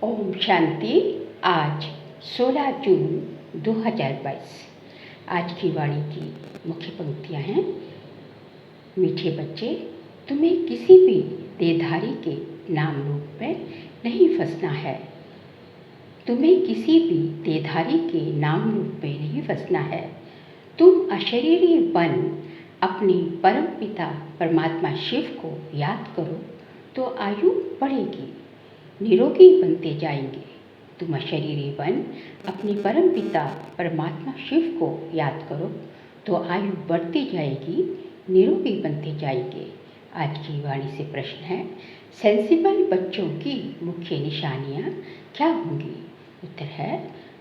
ओम शांति। आज 16 जून 2022। आज की वाणी की मुख्य पंक्तियाँ हैं। मीठे बच्चे, तुम्हें किसी भी देहधारी के नाम रूप में नहीं फंसना है। तुम्हें किसी भी देहधारी के नाम रूप में नहीं फंसना है। तुम अशरीरी बन अपनी परम पिता परमात्मा शिव को याद करो तो आयु बढ़ेगी, निरोगी बनते जाएंगे। तुम अशरीरी बन अपने परम पिता परमात्मा शिव को याद करो तो आयु बढ़ती जाएगी, निरोगी बनते जाएंगे। आज की वाणी से प्रश्न है, सेंसिबल बच्चों की मुख्य निशानियाँ क्या होंगी? उत्तर है,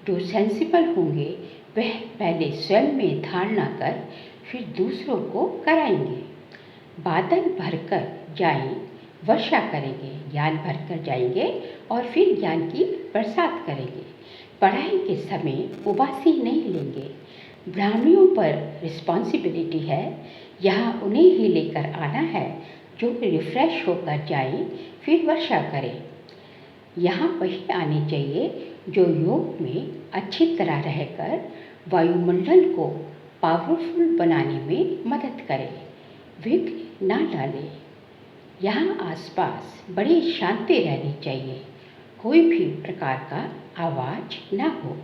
जो सेंसिबल होंगे वह पहले स्वयं में धारणा कर फिर दूसरों को कराएंगे। बादल भरकर जाएं, वर्षा करेंगे, ज्ञान भरकर जाएंगे और फिर ज्ञान की बरसात करेंगे। पढ़ाई के समय उबासी नहीं लेंगे। ब्राह्मणों पर रिस्पॉन्सिबिलिटी है, यहाँ उन्हें ही लेकर आना है जो रिफ्रेश होकर जाएं, फिर वर्षा करें। यहाँ वही आने चाहिए जो योग में अच्छी तरह रहकर वायुमंडल को पावरफुल बनाने में मदद करे, विघ्न ना डाले। यहाँ आसपास बड़ी शांति रहनी चाहिए, कोई भी प्रकार का आवाज ना हो।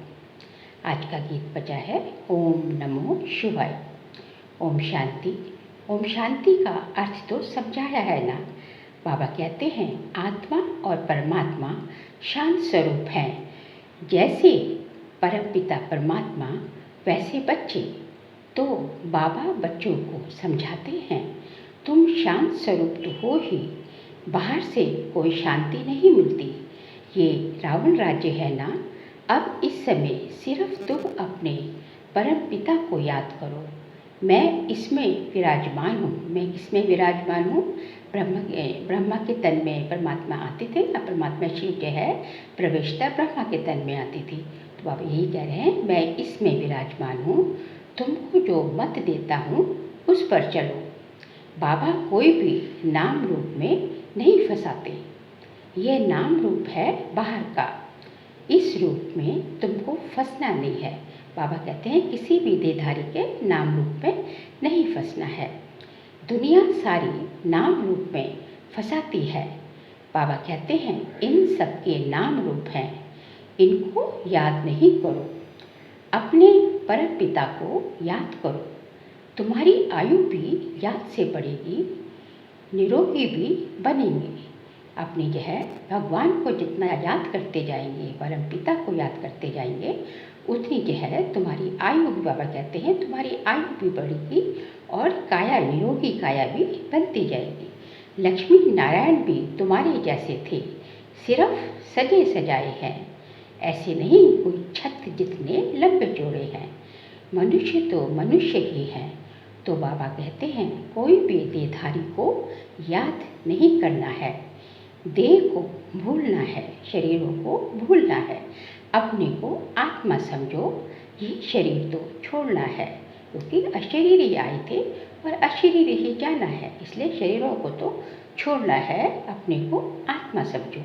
आज का गीत बजा है ओम नमो शिवाय। ओम शांति। ओम शांति का अर्थ तो समझाया है ना। बाबा कहते हैं आत्मा और परमात्मा शांत स्वरूप हैं। जैसे परमपिता परमात्मा वैसे बच्चे। तो बाबा बच्चों को समझाते हैं, तुम शांत स्वरूप तो हो ही, बाहर से कोई शांति नहीं मिलती। ये रावण राज्य है ना। अब इस समय सिर्फ तुम अपने परम पिता को याद करो। मैं इसमें विराजमान हूँ। मैं किसमें विराजमान हूँ? ब्रह्मा के तन में परमात्मा आते थे ना। परमात्मा शिव जो है प्रवेशता ब्रह्मा के तन में आती थी। तो बाबा यही कह रहे हैं, मैं इसमें विराजमान हूँ। तुमको जो मत देता हूँ उस पर चलो। बाबा कोई भी नाम रूप में नहीं फंसाते। यह नाम रूप है बाहर का, इस रूप में तुमको फंसना नहीं है। बाबा कहते हैं किसी भी देहधारी के नाम रूप में नहीं फंसना है। दुनिया सारी नाम रूप में फंसाती है। बाबा कहते हैं इन सबके नाम रूप हैं, इनको याद नहीं करो। अपने परम पिता को याद करो, तुम्हारी आयु भी याद से बढ़ेगी, निरोगी भी बनेंगे। अपनी जो है भगवान को जितना याद करते जाएंगे, परम पिता को याद करते जाएंगे, उतनी जो है तुम्हारी आयु भी, बाबा कहते हैं तुम्हारी आयु भी बढ़ेगी और काया, निरोगी काया भी बनती जाएगी। लक्ष्मी नारायण भी तुम्हारे जैसे थे, सिर्फ सजे सजाए हैं। ऐसे नहीं कोई छत जितने लंबे चौड़े हैं। मनुष्य तो मनुष्य ही हैं। तो बाबा कहते हैं कोई भी देहधारी को याद नहीं करना है। देह को भूलना है, शरीरों को भूलना है। अपने को आत्मा समझो, ये शरीर तो छोड़ना है, क्योंकि अशरीरी आए थे और अशरीरी ही जाना है। इसलिए शरीरों को तो छोड़ना है, अपने को आत्मा समझो।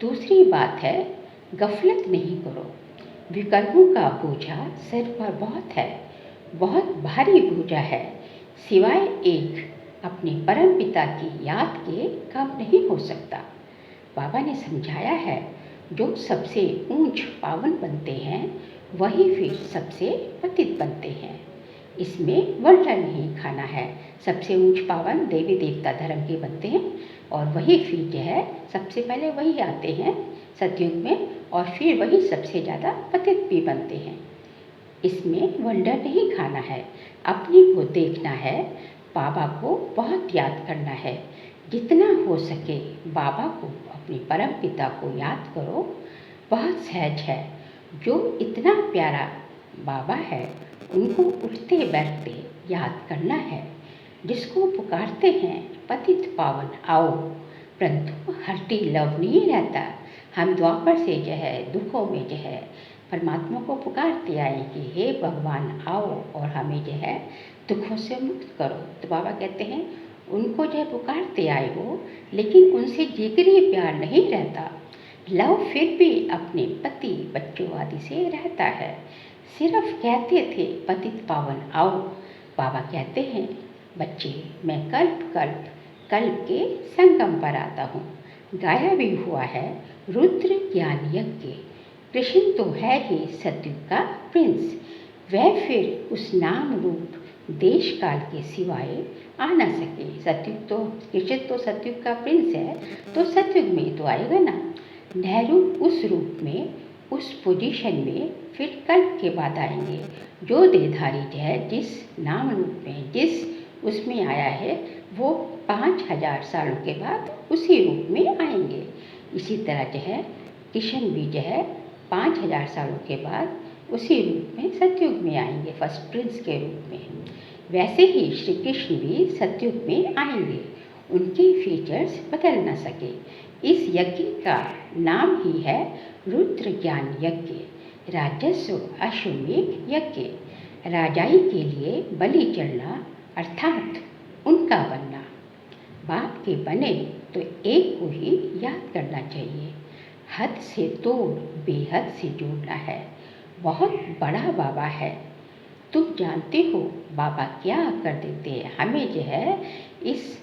दूसरी बात है, गफलत नहीं करो। विकल्पों का बोझा सिर पर बहुत है, बहुत भारी बोझा है। सिवाय एक अपने परम पिता की याद के कम नहीं हो सकता। बाबा ने समझाया है, जो सबसे ऊंच पावन बनते हैं वही फिर सबसे पतित बनते हैं। इसमें वल्ला नहीं खाना है। सबसे ऊंच पावन देवी देवता धर्म के बनते हैं और वही फिर जो है सबसे पहले वही आते हैं सतयुग में, और फिर वही सबसे ज़्यादा पतित भी बनते हैं। इसमें वंडर नहीं खाना है, अपने को देखना है, बाबा को बहुत याद करना है। जितना हो सके बाबा को, अपने परम पिता को याद करो। बहुत सहज है। जो इतना प्यारा बाबा है उनको उठते बैठते याद करना है। जिसको पुकारते हैं पतित पावन आओ, परंतु हरटी लव नहीं रहता। हम द्वापर से जो है दुखों में जो है परमात्मा को पुकारते आए कि हे भगवान आओ और हमें जो है दुखों से मुक्त करो। तो बाबा कहते हैं उनको जो है पुकारते आए हो, लेकिन उनसे जिगरी प्यार नहीं रहता। लव फिर भी अपने पति बच्चों आदि से रहता है। सिर्फ कहते थे पतित पावन आओ। बाबा कहते हैं बच्चे मैं कल्प कल्प कल्प के संगम पर आता हूँ। गाया भी हुआ है रुद्र ज्ञान यज्ञ। कृष्ण तो है ही सतयुग का प्रिंस। वह फिर उस नाम रूप देश काल के सिवाय आ न सके। सतयुग तो कृष्ण तो सतयुग का प्रिंस है, तो सतयुग में तो आएगा ना। नेहरू उस रूप में उस पोजीशन में फिर कल्प के बाद आएंगे। जो देहधारी है जिस नाम रूप में जिस उसमें आया है वो 5000 सालों के बाद उसी रूप में आएंगे। इसी तरह जो है किशन भी जो है 5000 सालों के बाद उसी रूप में सतयुग में आएंगे, फर्स्ट प्रिंस के रूप में। वैसे ही श्री कृष्ण भी सतयुग में आएंगे। उनके फीचर्स बदल न सके। इस यज्ञ का नाम ही है रुद्र ज्ञान यज्ञ। राजस्व अश्वमेध यज्ञ। राजाई के लिए बलि चढ़ना अर्थात उनका बनना। बाप के बने तो एक को ही याद करना चाहिए। हद से तोड़ बेहद से जोड़ना है। बहुत बड़ा बाबा है। तुम जानते हो बाबा क्या कर देते हैं। हमें जो है इस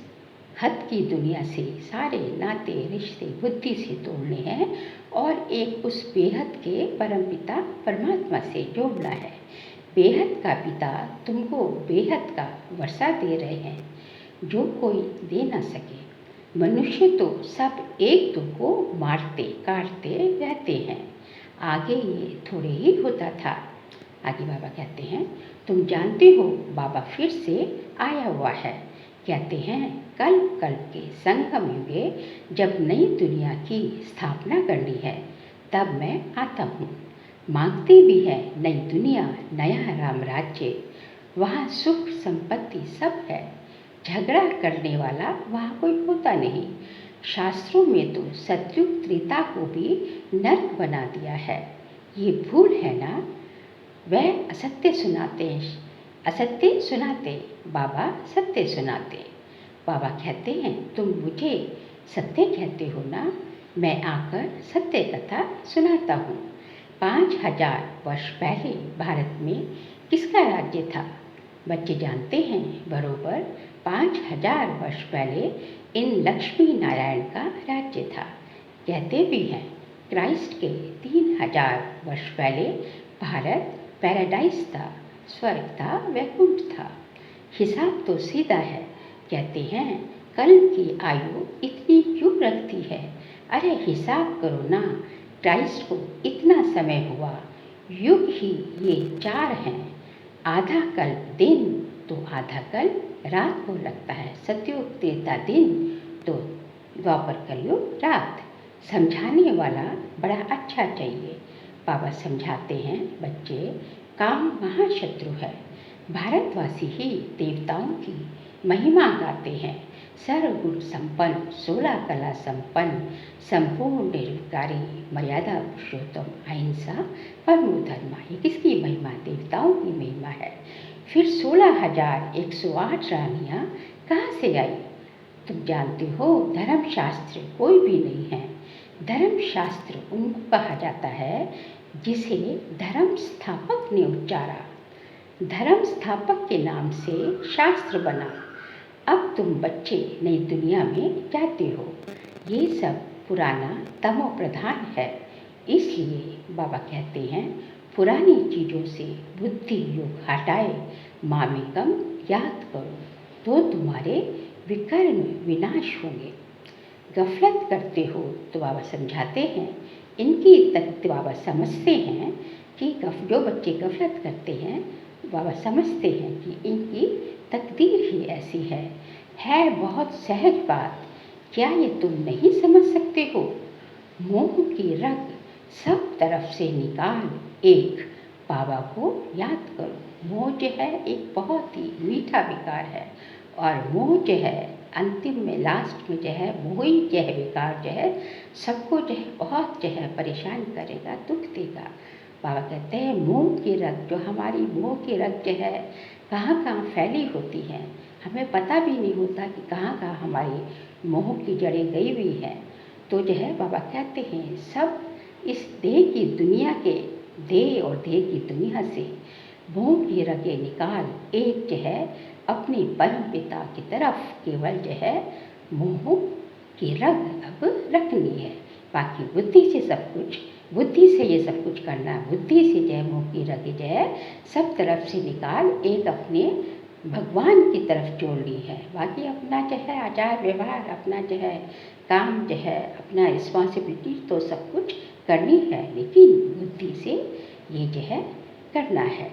हद की दुनिया से सारे नाते रिश्ते बुद्धि से तोड़ने हैं और एक उस बेहद के परमपिता परमात्मा से जोड़ना है। बेहद का पिता तुमको बेहद का वर्षा दे रहे हैं जो कोई दे ना सके। मनुष्य तो सब एक दूसरे को मारते काटते रहते हैं। आगे ये थोड़े ही होता था। आगे बाबा कहते हैं तुम जानते हो बाबा फिर से आया हुआ है। कहते हैं कल्प कल्प के संगम युगे जब नई दुनिया की स्थापना करनी है तब मैं आता हूँ। मांगते भी है नई दुनिया नया राम राज्य। वहाँ सुख संपत्ति सब है। झगड़ा करने वाला वहाँ कोई होता नहीं। शास्त्रों में तो सतयुग त्रेता को भी नर्क बना दिया है। ये भूल है ना। वह असत्य सुनाते असत्य सुनाते बाबा सत्य सुनाते। बाबा कहते हैं तुम मुझे सत्य कहते हो ना। मैं आकर सत्य कथा सुनाता हूँ। 5000 वर्ष पहले भारत में किसका राज्य था। बच्चे जानते हैं बरोबर 5000 वर्ष पहले इन लक्ष्मी नारायण का राज्य था। कहते भी हैं क्राइस्ट के 3000 वर्ष पहले भारत पैराडाइज था, स्वर्ग था, वैकुंठ था। हिसाब तो सीधा है। कहते हैं कल की आयु इतनी क्यों रखती है। अरे हिसाब करो ना। क्राइस्ट को इतना समय हुआ। युग ही ये 4 हैं। आधा कल्प दिन तो आधा कल्प रात को लगता है। सतयुग त्रेता दिन तो द्वापर कलयुग रात। समझाने वाला बड़ा अच्छा चाहिए। बाबा समझाते हैं बच्चे काम महाशत्रु है। भारतवासी ही देवताओं की महिमा गाते हैं। सर्वगुण संपन्न 16 कला संपन्न संपूर्ण निरंकारी मर्यादा पुरुषोत्तम अहिंसा परमो धर्म। ये किसकी महिमा। देवताओं की महिमा है। फिर 16,108 रानियाँ कहाँ से आई। तुम जानते हो धर्मशास्त्र कोई भी नहीं है। धर्मशास्त्र उनको कहा जाता है जिसे धर्म स्थापक ने उच्चारा। धर्म स्थापक के नाम से शास्त्र बना। अब तुम बच्चे नई दुनिया में जाते हो। ये सब पुराना तमो प्रधान है। इसलिए बाबा कहते हैं पुरानी चीज़ों से बुद्धि योग हटाए मामेकम याद करो तो तुम्हारे विकर्म विनाश होंगे। गफलत करते हो तो बाबा समझाते हैं इनकी तक बाबा समझते हैं कि जो बच्चे गफलत करते हैं बाबा समझते हैं कि इनकी तकदीर ही ऐसी है बहुत सहज बात। क्या ये तुम नहीं समझ सकते हो। मोह की रग सब तरफ से निकाल एक बाबा को याद करो। मोह जो है एक बहुत ही मीठा विकार है और मोह जो है अंतिम में लास्ट में जो है वही जो है विकार जो है सबको जो है बहुत जो है परेशान करेगा दुख देगा। बाबा कहते हैं मोह की रग जो हमारी मोह की रग जो है कहाँ कहाँ फैली होती है। हमें पता भी नहीं होता कि कहाँ कहाँ हमारी मोह की जड़ें गई हुई हैं। तो जो है बाबा कहते हैं सब इस देह की दुनिया के देह और देह की दुनिया से मोह की रगे निकाल एक जो है अपने परम पिता की तरफ केवल जो है मोह की रग अब रखनी है। बाकी बुद्धि से सब कुछ, बुद्धि से ये सब कुछ करना, बुद्धि से जो है मोह की रग जो है सब तरफ से निकाल एक अपने भगवान की तरफ जोड़नी है। बाकी अपना जो है आचार व्यवहार, अपना जो है काम जो है, अपना रिस्पॉन्सिबिलिटी तो सब कुछ करनी है, लेकिन बुद्धि से ये जो है करना है।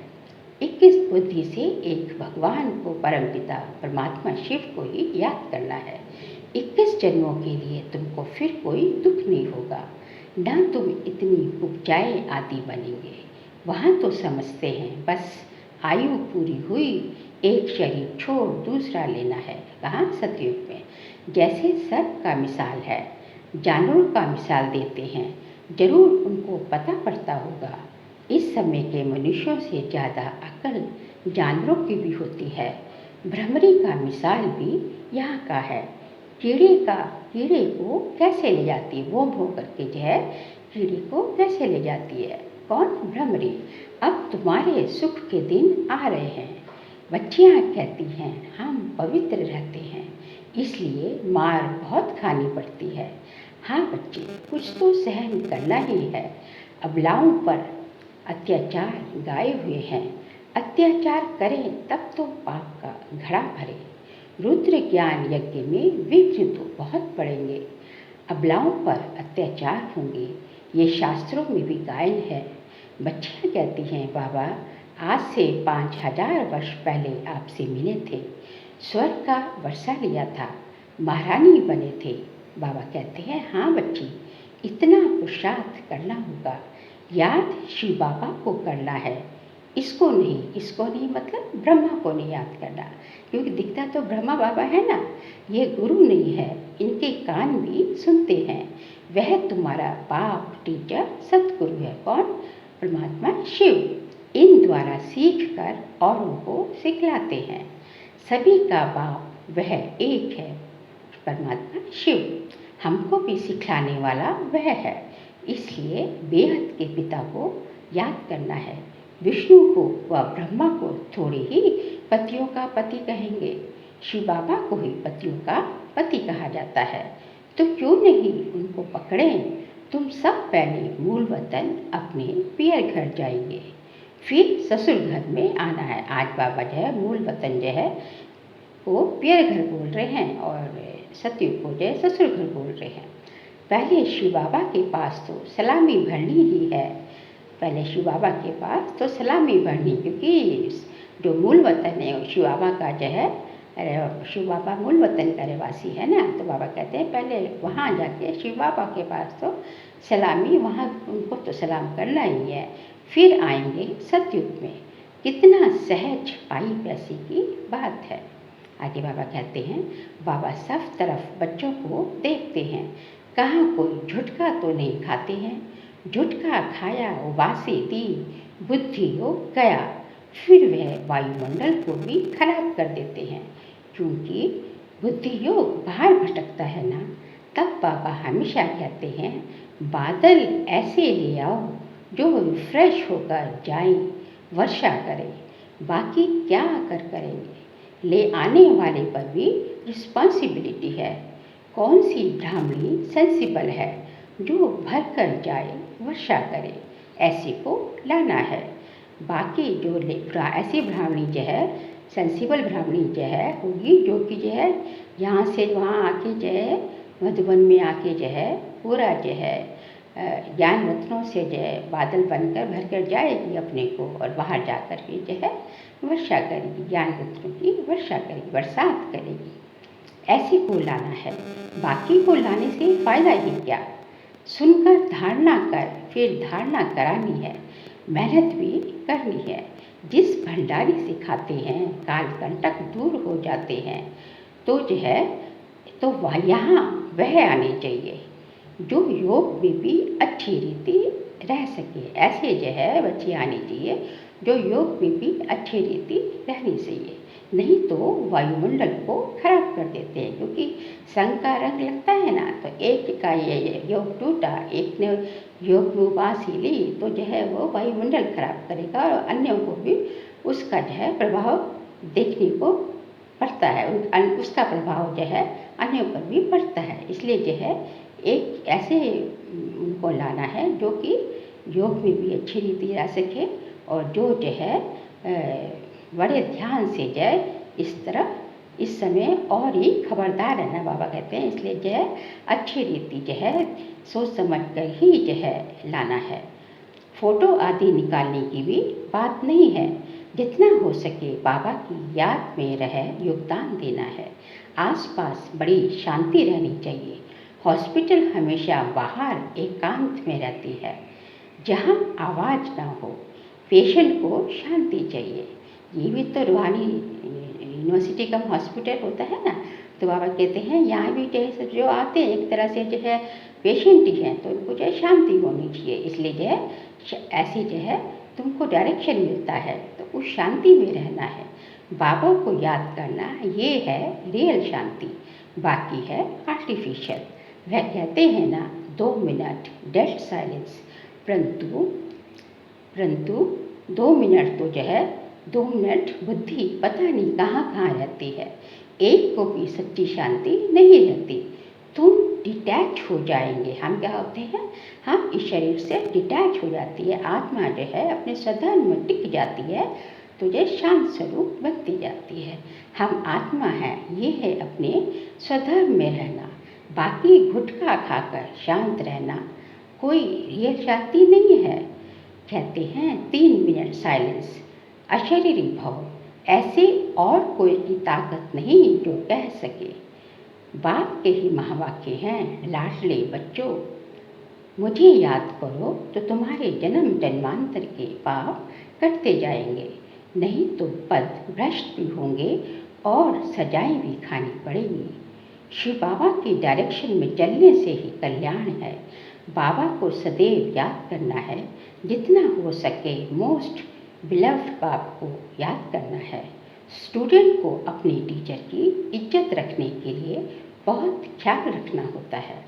21 बुद्धि से एक भगवान को, परमपिता परमात्मा शिव को ही याद करना है। 21 जन्मों के लिए तुमको फिर कोई दुख नहीं होगा, ना तुम इतनी उपजाए आदि बनेंगे। वहाँ तो समझते हैं बस आयु पूरी हुई, एक शरीर छोड़ दूसरा लेना है। कहाँ? सतयुग में। जैसे सर्प का मिसाल है, जानवरों का मिसाल देते हैं, जरूर उनको पता पड़ता होगा। इस समय के मनुष्यों से ज़्यादा अक्ल जानवरों की भी होती है। भ्रमरी का मिसाल भी यहाँ का है। कीड़े को कैसे ले जाती है, वो भो करके जो है कीड़े को कैसे ले जाती है? कौन? भ्रमरी। अब तुम्हारे सुख के दिन आ रहे हैं। बच्चियाँ कहती हैं हम पवित्र रहते हैं, इसलिए मार बहुत खानी पड़ती है। हाँ बच्चे, कुछ तो सहन करना ही है। अबलाओं पर अत्याचार गाए हुए हैं, अत्याचार करें तब तो पाप का घड़ा भरे। रुद्र ज्ञान यज्ञ में विघ्न तो बहुत पड़ेंगे, अबलाओं पर अत्याचार होंगे, ये शास्त्रों में भी गायन है। बच्चियाँ कहती हैं बाबा आज से 5000 वर्ष पहले आपसे मिले थे, स्वर्ग का वर्षा लिया था, महारानी बने थे। बाबा कहते हैं हाँ बच्ची, इतना पुरुषार्थ करना होगा। याद शिव बाबा को करना है, इसको नहीं मतलब ब्रह्मा को नहीं याद करना, क्योंकि दिखता तो ब्रह्मा बाबा है ना, ये गुरु नहीं है, इनके कान भी सुनते हैं। वह तुम्हारा बाप टीचर सतगुरु है। कौन? परमात्मा शिव। इन द्वारा सीख कर औरों को सिखलाते हैं। सभी का बाप वह एक है, परमात्मा शिव। हमको भी सिखलाने वाला वह है, इसलिए बेहद के पिता को याद करना है। विष्णु को व ब्रह्मा को थोड़े ही पतियों का पति कहेंगे, शिव बाबा को ही पतियों का पति कहा जाता है। तो क्यों नहीं उनको पकड़ें? तुम सब पहले मूल वतन अपने पियर घर जाएंगे, फिर ससुर घर में आना है। आज बाबा जो है मूल वतन जो है वो पियर घर बोल रहे हैं और सतयुग को जो है ससुर घर बोल रहे हैं। पहले शिव बाबा के पास तो सलामी भरनी ही है, पहले शिव बाबा के पास तो सलामी भरनी, क्योंकि जो मूल वतन है शिव बाबा का जो है, शिव बाबा मूल वतन का रहवासी है ना, तो बाबा कहते हैं पहले वहाँ जाके शिव बाबा के पास तो सलामी, वहाँ उनको तो सलाम करना ही है, फिर आएंगे सतयुग में। कितना सहज पाई पैसी की बात है। आगे बाबा कहते हैं बाबा सब तरफ बच्चों को देखते हैं, कहाँ कोई झुटका तो नहीं खाते हैं। झुटका खाया उबासी दी, बुद्धि हो गया, फिर वह वायुमंडल को भी खराब कर देते हैं। क्योंकि बुद्धि योग बाहर भटकता है ना, तब बाबा हमेशा कहते हैं बादल ऐसे ले आओ जो रिफ्रेश होकर जाए, वर्षा करें। बाकी क्या आकर करेंगे, ले आने वाले पर भी रिस्पॉन्सिबिलिटी है। कौन सी ब्राह्मणी सेंसिबल है जो भर कर जाए, वर्षा करे, ऐसी को लाना है। बाकी जो ऐसी ब्राह्मणी जो है, सेंसिबल ब्राह्मणी जो है होगी, जो कि जो है यहाँ से वहाँ आके जो है मधुबन में आके जो है पूरा जो है ज्ञान रत्नों से जो है बादल बनकर भर कर जाएगी अपने को, और बाहर जाकर के जो है वर्षा करेगी, ज्ञान रत्नों की वर्षा करेगी, बरसात करेगी। ऐसी को लाना है, बाकी को लाने से फायदा ही क्या। सुनकर धारणा कर, फिर धारणा करानी है, मेहनत भी करनी है। जिस भंडारी से खाते हैं काल कंटक दूर हो जाते हैं, तो जो है तो यहाँ वह आने चाहिए जो योग में भी अच्छी रीति रह सके। ऐसे जो है बच्चे आने चाहिए जो योग में भी अच्छी रीति रहनी चाहिए। नहीं तो वायुमंडल को खराब कर देते हैं। क्योंकि संग का रंग लगता है ना, तो एक का ये योग टूटा, एक ने योग में उबासी ली, तो जो है वो वायुमंडल खराब करेगा और अन्यों को भी उसका जो है प्रभाव देखने को पड़ता है, उसका प्रभाव जो है अन्यों पर भी पड़ता है। इसलिए जो है एक ऐसे उनको लाना है जो कि योग में भी अच्छी रीति ला सके और जो है बड़े ध्यान से जो है इस तरफ इस समय और ही खबरदार रहना बाबा कहते हैं। इसलिए जो है अच्छी रीति जो है सोच समझ कर ही जो है लाना है। फ़ोटो आदि निकालने की भी बात नहीं है, जितना हो सके बाबा की याद में रहे योगदान देना है। आसपास बड़ी शांति रहनी चाहिए। हॉस्पिटल हमेशा बाहर एकांत में रहती है, जहाँ आवाज़ ना हो। पेशेंट को शांति चाहिए। ये भी तो रूहानी यूनिवर्सिटी कम हॉस्पिटल होता है ना, तो बाबा कहते हैं यहाँ भी जो आते हैं एक तरह से जो है पेशेंट ही हैं, तो उनको जो है शांति होनी चाहिए। इसलिए जो है ऐसी जो है तुमको डायरेक्शन मिलता है, तो उस शांति में रहना है। बाबा को याद करना, ये है रियल शांति, बाकी है आर्टिफिशियल। वह कहते हैं ना 2 मिनट डेड साइलेंस, परंतु 2 मिनट तो जो है 2 मिनट बुद्धि पता नहीं कहाँ कहाँ रहती है, एक को भी सच्ची शांति नहीं रहती। तुम डिटैच हो जाएंगे। हम क्या होते हैं, हम इस शरीर से डिटैच हो जाती है, आत्मा जो है अपने स्वधर्म में टिक जाती है, तो ये शांत स्वरूप बनती जाती है। हम आत्मा है, ये है अपने स्वधर्म में रहना। बाकी गुटखा खाकर शांत रहना कोई रियल शांति नहीं है। कहते हैं 3 मिनट साइलेंस, अशरीरी भव, ऐसे और कोई की ताकत नहीं जो कह सके। बाप के ही महावाक्य हैं, लाडले बच्चों मुझे याद करो तो तुम्हारे जन्म जन्मांतर के पाप कटते जाएंगे, नहीं तो पद भ्रष्ट भी होंगे और सजाएं भी खानी पड़ेंगी। शिव बाबा की डायरेक्शन में चलने से ही कल्याण है। बाबा को सदैव याद करना है, जितना हो सके मोस्ट बिलव्ड बाप को याद करना है। स्टूडेंट को अपने टीचर की इज्जत रखने के लिए बहुत ख्याल रखना होता है।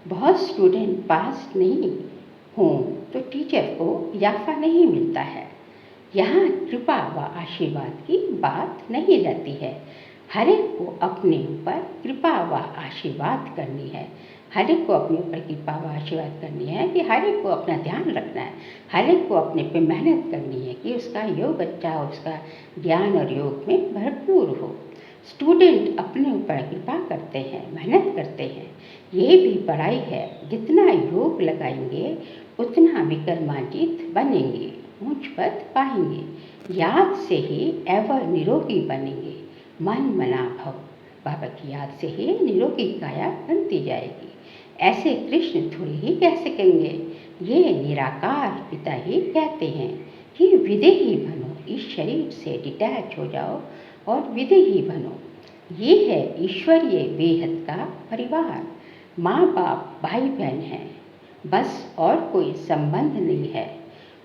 बहुत स्टूडेंट पास नहीं हों तो टीचर को याफा नहीं मिलता है। यहाँ कृपा व आशीर्वाद की बात नहीं रहती है। हर एक को अपने ऊपर कृपा व आशीर्वाद करनी है। हर एक को अपने ऊपर कृपा व आशीर्वाद करनी है कि हर एक को अपना ध्यान रखना है। हर एक को अपने पे मेहनत करनी है कि उसका योग अच्छा हो, उसका ज्ञान और योग में भरपूर हो। स्टूडेंट अपने ऊपर कृपा करते हैं, मेहनत करते हैं। ये भी पढ़ाई है, जितना योग लगाएंगे उतना विक्रमाजीत बनेंगे, ऊंच पद पाएंगे। याद से ही एवर निरोगी बनेंगे। मन मना भव, बाबा की याद से ही निरोगी काया बनती जाएगी। ऐसे कृष्ण थोड़ी ही कह सकेंगे, ये निराकार पिता ही कहते हैं कि विदेही बनो, इस शरीर से डिटैच हो जाओ और विदेही बनो। ये है ईश्वरीय बेहद का परिवार। माँ बाप भाई बहन हैं, बस और कोई संबंध नहीं है।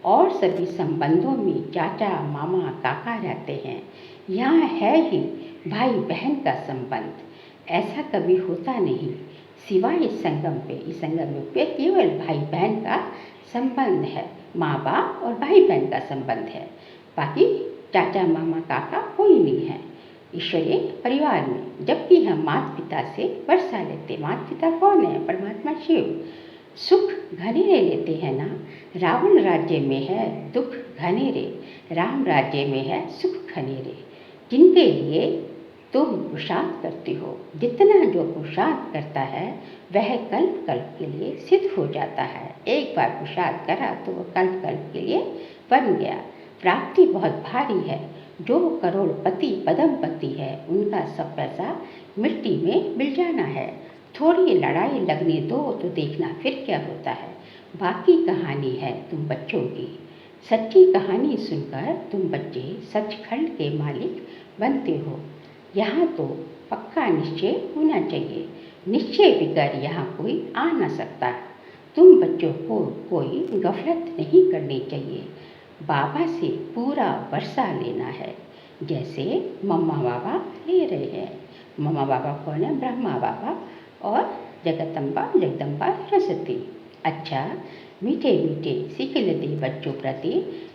और सभी संबंधों में चाचा मामा काका रहते हैं। यहाँ है ही भाई बहन का संबंध। ऐसा कभी होता नहीं सिवाय इस संगम पे। इस संगम पे केवल भाई बहन का संबंध है, माँ बाप और भाई बहन का संबंध है। बाकी चाचा मामा काका कोई नहीं है ईश्वरीय परिवार में। जबकि हम माता पिता से वर्षा लेते। माता पिता कौन है? परमात्मा शिव। सुख घनेरे लेते हैं ना। रावण राज्य में है दुख घनेरे, राम राज्य में है सुख घनेरे। जिनके लिए तुम पुरुषार्थ करते हो, जितना जो पुरुषार्थ करता है वह कल्प कल्प के लिए सिद्ध हो जाता है। एक बार पुरुषार्थ करा तो वह कल्प कल्प के लिए बन गया। प्राप्ति बहुत भारी है। जो करोड़पति पदमपति है उनका सब पैसा मिट्टी में मिल जाना है। थोड़ी लड़ाई लगने दो तो देखना फिर क्या होता है। बाकी कहानी है तुम बच्चों की। सच्ची कहानी सुनकर तुम बच्चे सचखंड के मालिक बनते हो। यहाँ तो पक्का निश्चय होना चाहिए। निश्चय बिगर यहाँ कोई आ ना सकता। तुम बच्चों को कोई गफलत नहीं करनी चाहिए। बाबा से पूरा वर्षा लेना है। जैसे मम्मा बाबा ले रहे हैं। मम्मा बाबा कौन है? ब्रह्मा बाबा और जगदम्बा जगदम्बा सरस्वती। अच्छा, मीठे मीठे सिखिलते बच्चों प्रति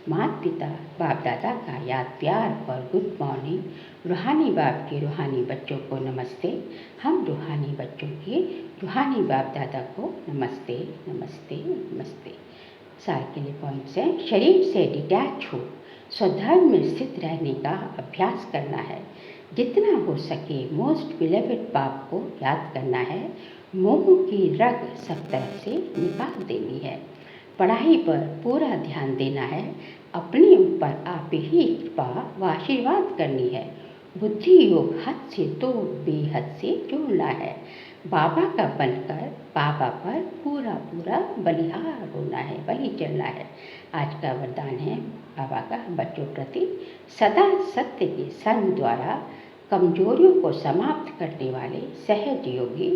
माता पिता बाप दादा का याद प्यार और गुड मॉर्निंग। रूहानी बाप के रूहानी बच्चों को नमस्ते। हम रूहानी बच्चों के रूहानी बाप दादा को नमस्ते नमस्ते नमस्ते। साल के लिए पॉइंट्स हैं। शरीर से डिटैच हो स्वधर्म में स्थित रहने का अभ्यास करना है। जितना हो सके मोस्ट बिलेवेड बाप को याद करना है। मोह की रग सब तरफ से निकाल देनी है। पढ़ाई पर पूरा ध्यान देना है। अपने ऊपर आप ही कृपा व आशीर्वाद करनी है। बुद्धि योग हद से तो बेहद से जोड़ना है। बाबा का बनकर बाबा पर पूरा पूरा बलिहार होना है, बलि चलना है। आज का वरदान है बाबा का बच्चों प्रति, सदा सत्य के संग द्वारा कमजोरियों को समाप्त करने वाले सहज योगी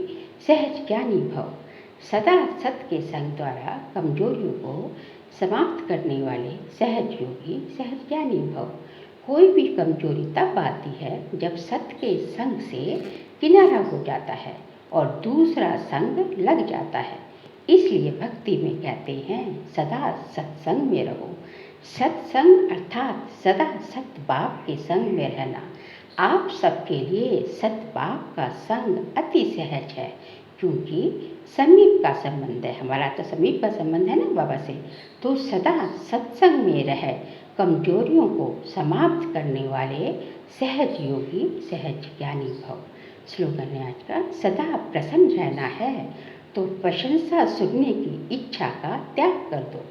सहज ज्ञानी भव। सदा सत्य के संग द्वारा कमजोरियों को समाप्त करने वाले सहज योगी सहज ज्ञानी भव। कोई भी कमजोरी तब आती है जब सत्य के संग से किनारा हो जाता है और दूसरा संग लग जाता है। इसलिए भक्ति में कहते हैं सदा सत्संग में रहो। सत्संग अर्थात सदा सत्य बाप के संग में रहना। आप सबके लिए सत्य बाप का संग अति सहज है, क्योंकि समीप का संबंध है। हमारा तो समीप का संबंध है ना बाबा से। तो सदा सत्संग में रह कमजोरियों को समाप्त करने वाले सहज योगी सहज ज्ञानी भव। स्लोगन है आज का, सदा प्रसन्न रहना है तो प्रशंसा सुनने की इच्छा का त्याग कर दो।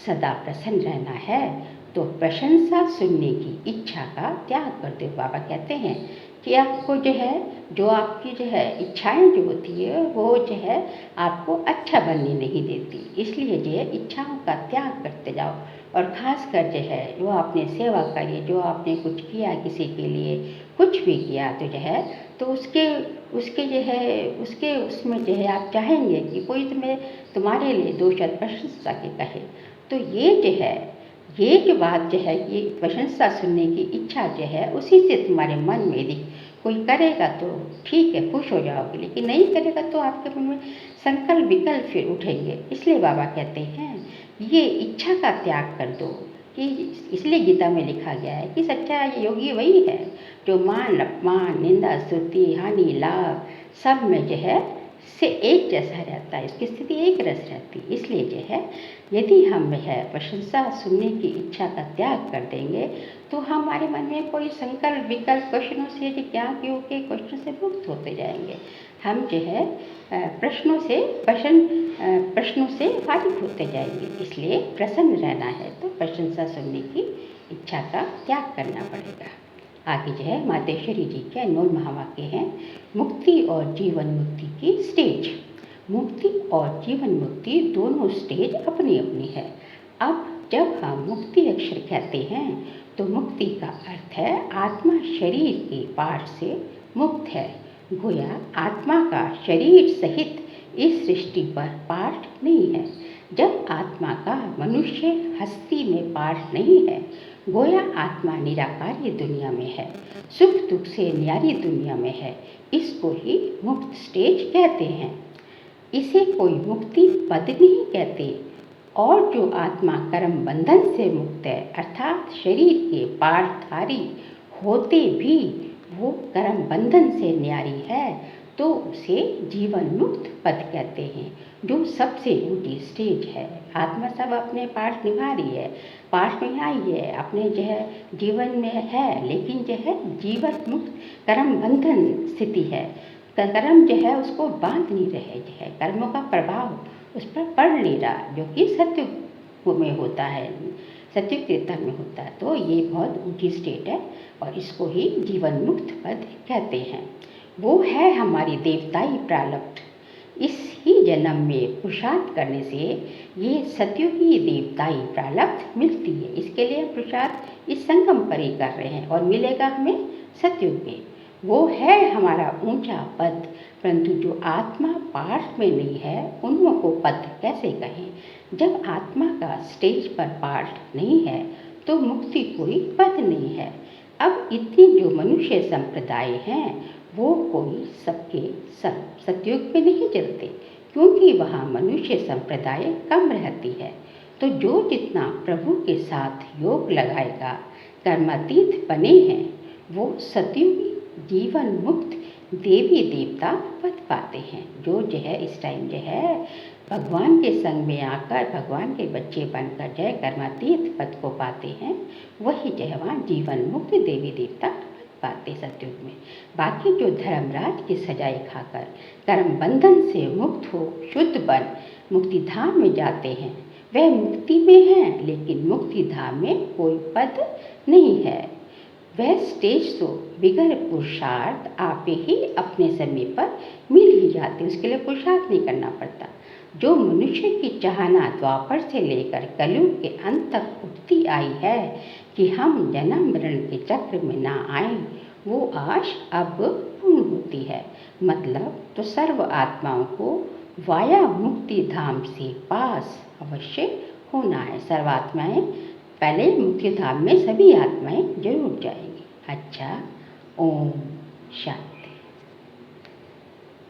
सदा प्रसन्न रहना है तो प्रशंसा सुनने की इच्छा का त्याग कर दो। बाबा कहते हैं कि आपको जो है, जो आपकी जो है इच्छाएं जो होती है वो जो है आपको अच्छा बनने नहीं देती। इसलिए जो है इच्छाओं का त्याग करते जाओ। और ख़ास कर जो है जो आपने सेवा करी, जो आपने कुछ किया किसी के लिए, कुछ भी किया तो जो है तो उसके उसके जो है उसके उसमें जो है आप चाहेंगे कि कोई तुम्हारे लिए दो शब्द प्रशंसा के कहे। तो ये जो है ये जो बात जो है ये प्रशंसा सुनने की इच्छा जो है उसी से तुम्हारे मन में यदि कोई करेगा तो ठीक है, खुश हो जाओगे, लेकिन नहीं करेगा तो आपके मन में संकल्प विकल्प फिर उठेंगे। इसलिए बाबा कहते हैं ये इच्छा का त्याग कर दो। कि इसलिए गीता में लिखा गया है कि सच्चा योगी वही है जो मान अपमान निंदा स्तुति हानि लाभ सब में जो है से एक जैसा रहता है, इसकी स्थिति एक रस रहती है। इसलिए जो है यदि हम है प्रशंसा सुनने की इच्छा का त्याग कर देंगे तो हमारे मन में कोई संकल्प विकल्प क्वेश्चनों से जो क्या क्यों के क्वेश्चन से मुक्त होते जाएंगे। हम जो है प्रश्नों से फारिग होते जाएंगे। इसलिए प्रसन्न रहना है तो प्रशंसा सुनने की इच्छा का त्याग करना पड़ेगा। आगे जो है मातेश्वरी जी के अनमोल महावाक्य हैं, मुक्ति और जीवन मुक्ति की स्टेज। मुक्ति और जीवन मुक्ति दोनों स्टेज अपनी अपनी है। अब जब हम मुक्ति अक्षर कहते हैं तो मुक्ति का अर्थ है आत्मा शरीर के पाठ से मुक्त है। गोया आत्मा का शरीर सहित इस सृष्टि पर पाठ नहीं है। जब आत्मा का मनुष्य हस्ती में पाठ नहीं है, गोया आत्मा निराकारी दुनिया में है, सुख दुख से न्यारी दुनिया में है। इसको ही मुक्त स्टेज कहते हैं। इसे कोई मुक्ति पद नहीं कहते। और जो आत्मा कर्म बंधन से मुक्त है अर्थात शरीर के पाठधारी होते भी वो कर्म बंधन से न्यारी है तो उसे जीवन मुक्त पद कहते हैं, जो सबसे ऊंची स्टेज है। आत्मा सब अपने पाठ निभा रही है, पाठ में आई है, अपने जो है जीवन में है, लेकिन जो है जीवन मुक्त कर्म बंधन स्थिति है। कर्म जो है उसको बांध नहीं रहे, जो है कर्मों का प्रभाव उस पर पड़ नहीं रहा, जो कि सत्य में होता है, सत्य तीर्थन में होता है। तो ये बहुत ऊंची स्टेट है और इसको ही जीवन मुक्त पद कहते हैं। वो है हमारी देवताई प्रारब्ध। इस ही जन्म में पुरुषार्थ करने से ये सत्युगी देवताई प्रारब्ध मिलती है। इसके लिए पुरुषार्थ इस संगम पर ही कर रहे हैं और मिलेगा हमें सत्युग में। वो है हमारा ऊंचा पद, परंतु जो आत्मा पाठ में नहीं है उनको को पद कैसे कहें। जब आत्मा का स्टेज पर पाठ नहीं है तो मुक्ति कोई पद नहीं है। अब इतने जो मनुष्य संप्रदाय हैं वो कोई सबके सब सतयुग में नहीं चलते, क्योंकि वहाँ मनुष्य संप्रदाय कम रहती है। तो जो जितना प्रभु के साथ योग लगाएगा, कर्मातीत बने हैं, वो सतयुगी जीवन मुक्त देवी देवता पद पाते हैं। जो है इस टाइम जो है भगवान के संग में आकर भगवान के बच्चे बनकर जो है कर्मातीत पद को पाते हैं, वही जो है वहाँ जीवन मुक्त देवी देवता पाते सतयुग में। बाकी जो धर्मराज की सजाएं खाकर कर्म बंधन से मुक्त हो शुद्ध बन मुक्ति धाम में जाते हैं, वह मुक्ति में हैं, लेकिन मुक्ति धाम में कोई पद नहीं है। वह स्टेज तो बिगड़ पुरुषार्थ आप ही अपने समय पर मिल ही जाते, उसके लिए पुरुषार्थ नहीं करना पड़ता। जो मनुष्य की चाहना द्वापर से लेकर कलयुग के अंत तक उठती आई है कि हम जन्म मरण के चक्र में ना आए, वो आश अब पूर्ण होती है। मतलब तो सर्व आत्माओं को वाया मुक्ति धाम से पास अवश्य होना है। सर्व आत्माएं पहले मुक्ति धाम में सभी आत्माएं जरूर जाएंगी। अच्छा, ओम शांति।